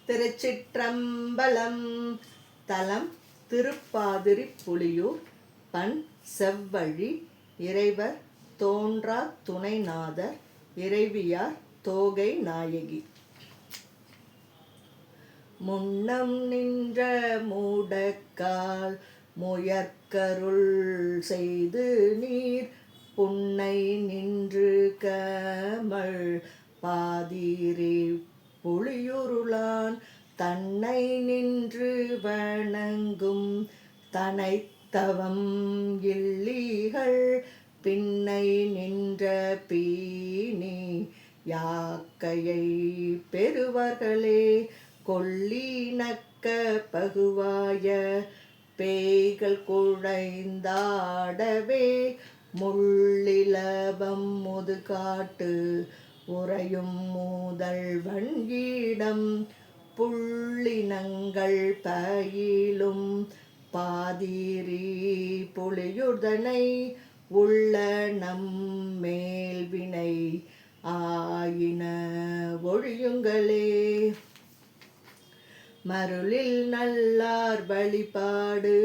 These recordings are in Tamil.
திருச்சிற்றம்பலம். தலம் திருப்பாதிரி புலியூர். பண் செவ்வழி. இறைவர் தோன்றா துணைநாதர். இறைவியார் தோகை நாயகி. முன்னம் நின்ற மூடக்கால் முயற்கருள் செய்து நீர் புன்னை நின்று கமழ் பாதிரி புலியுருளான் தன்னை நின்று வணங்கும் தனைத்தவம் இல்லிகள் பின்னை நின்ற பீனி யாக்கையை பெறுவர்களே கொல்லினக்க பகுவாய பேய்கள் குழைந்தாடவே முள்ளிலபம் முதுகாட்டு உறையும் மூதல்வன் ஈடம் புள்ளினங்கள் பயிலும் பாதிரி புலியுதனை உள்ள நம்மேல் வினை ஆயின ஒழியுங்களே. மருளில் நல்லார் வழிபாடு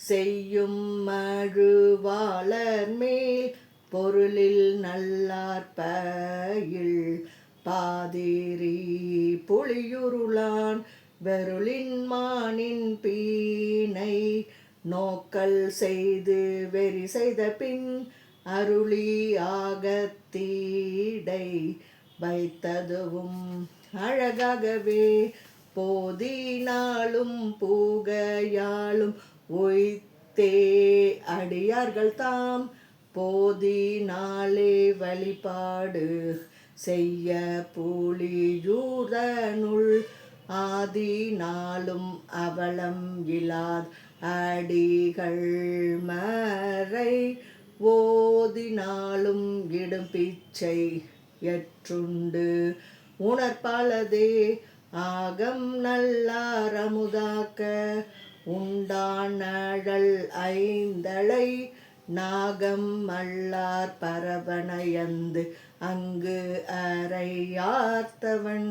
செய்யும் மழுவாளர் மேல் பொருளில் நல்லார் பயில் பாதிரி புலியுருளான் வெருளின் மானின் பீனை நோக்கல் செய்து வெறி செய்த பின் அருளி ஆகத்தீடை வைத்ததுவும் அழகாகவே போதினாலும் பூகையாலும் ஒய்த்தே அடியார்கள் தாம் போதினாலே வழிபாடு செய்ய புலியூதனுள் ஆதினாலும் அவலம் இலாத் அடிகள் மறை ஓதினாலும் இடும் பிச்சை எற்றுண்டு உணர்பாலதே ஆகம் நல்லார் அமுதாக்க உண்டானழல் ஐந்தளை நாகம் மல்லார் பரவனையந்து அங்கு அறையார்த்தவன்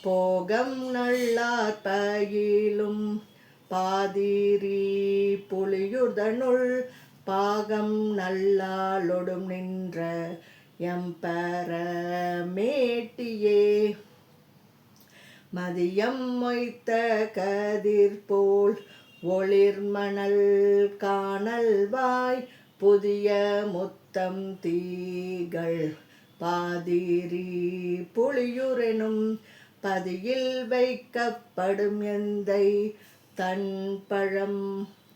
போகம் நல்லார் பயிலும் பாதிரி புலியுதனுள் பாகம் நல்லாளொடும் நின்ற எம்பரமேட்டியே. மதியம் மொய்த்த கதிர் போல் ஒளிர்மணல் காணல்வாய் புதிய முத்தம் தீகள் பாதிரி புலியுரெனும் பதியில் வைக்கப்படும் எந்தை தன் பழம்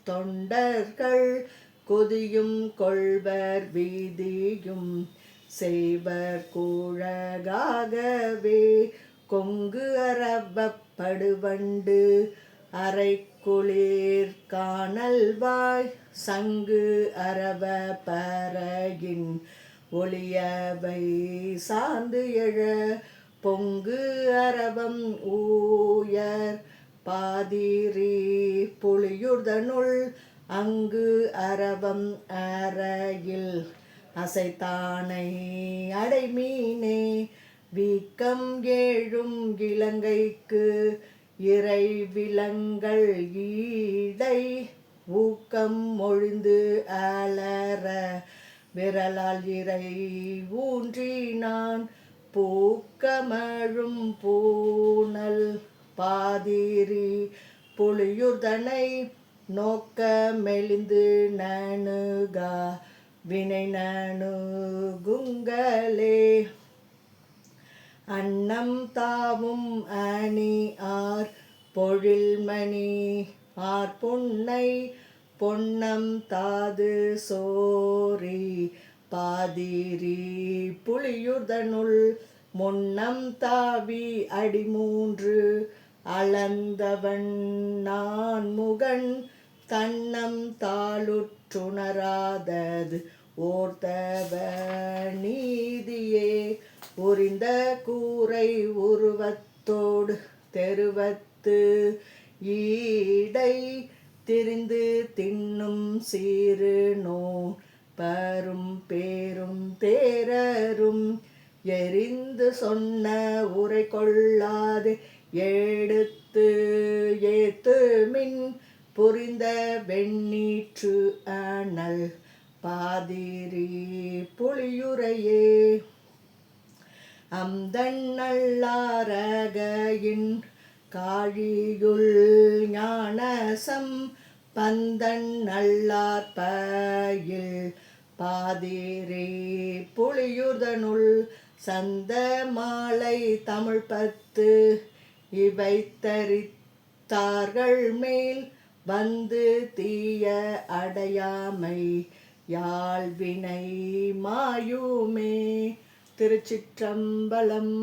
தொண்டர்கள் கொதியும் கொள்வர் வீதியும் செய்வர் கூழகாகவே கொங்கு அரவப்படுவண்டு அரை குளிர் காணல்வாய் சங்கு அரவ பரகின் ஒளியவை சார்ந்து எழ பொங்கு அரவம் ஊயர் பாதிரி புலியுதனுள் அங்கு அரவம் அறையில் அசைத்தானை அடைமீனே வீக்கம் ஏழும் இலங்கைக்கு இறை விலங்கள் ஈடை ஊக்கம் ஒழிந்து அலற விரலால் இறை ஊன்றினான் பூக்கமழும் பூனல் பாதிரி புலியுதனை நோக்க மெலிந்து நணுகா வினை நணுகுங்களே. அன்னம் தாவும் அணி ஆர் பொழில்மணி ஆர் புன்னை பொன்னம் தாது சோரி பாதிரி புலியுதனுள் முன்னம் தாவி அடிமூன்று அளந்தவன் நான் முகன் தன்னம் தாளுற்றுணராதது ஓர்த்தவ நீதியே உரிந்த கூரை உருவத்தோடு தெருவத்து ஈடை திரிந்து தின்னும் சீரு நோ பரும் பேரும் தேரரும் எரிந்து சொன்ன உரை கொள்ளாது எடுத்து ஏத்து மின் புரிந்த வெண்ணீற்று அனல் பாதிரி புலியுரையே அம்தன்னல்லாரகையின் காழியுள் ஞானசம் பந்தன்னல்லார்பயில் பாதிரி புலியுதனுள் சந்த மாலை தமிழ் 10 இவை தரித்தார்கள் மேல் வந்து தீய அடையாமை யாழ்வினை மாயுமே. திருச்சிற்றம்பலம்.